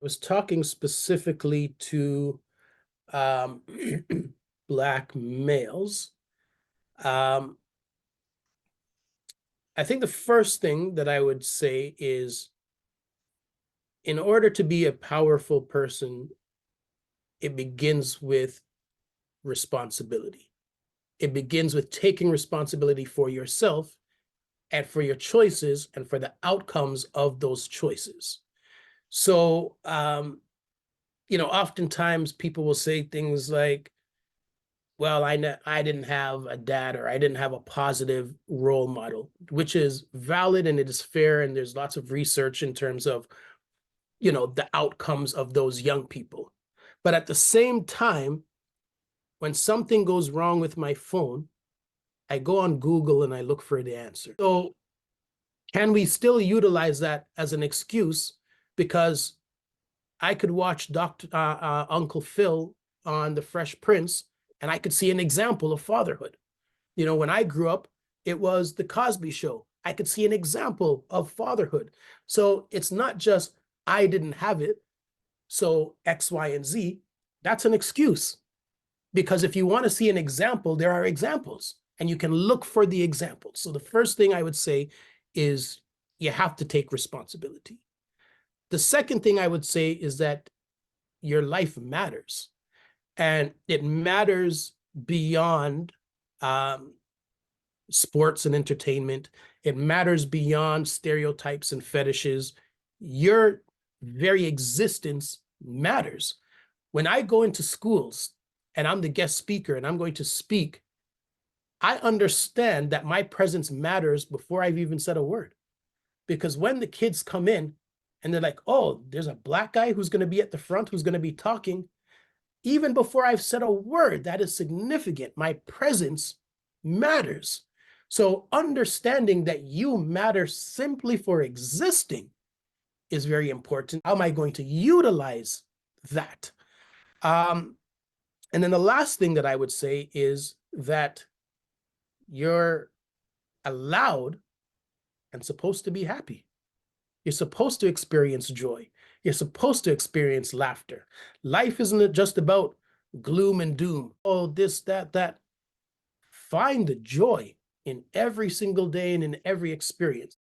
Was talking specifically to um, Black males. Um, I think the first thing that I would say is in order to be a powerful person, it begins with responsibility. It begins with taking responsibility for yourself and for your choices and for the outcomes of those choices. So, oftentimes people will say things like, well, I didn't have a dad or I didn't have a positive role model, which is valid and it is fair. And there's lots of research in terms of, the outcomes of those young people. But at the same time, when something goes wrong with my phone, I go on Google and I look for the answer. So can we still utilize that as an excuse? Because I could watch Uncle Phil on The Fresh Prince and I could see an example of fatherhood. When I grew up, it was The Cosby Show. I could see an example of fatherhood. So it's not just I didn't have it, so X, Y, and Z. That's an excuse. Because if you want to see an example, there are examples and you can look for the examples. So the first thing I would say is you have to take responsibility. The second thing I would say is that your life matters, and it matters beyond um, sports and entertainment. It matters beyond stereotypes and fetishes. Your very existence matters. When I go into schools and I'm the guest speaker and I'm going to speak, I understand that my presence matters before I've even said a word. Because when the kids come in and they're like, oh, there's a Black guy who's going to be at the front, who's going to be talking, even before I've said a word, that is significant. My presence matters. So understanding that you matter simply for existing is very important. How am I going to utilize that? And then the last thing that I would say is that you're allowed and supposed to be happy. You're supposed to experience joy. You're supposed to experience laughter. Life isn't just about gloom and doom. Oh, this, that, that. Find the joy in every single day and in every experience.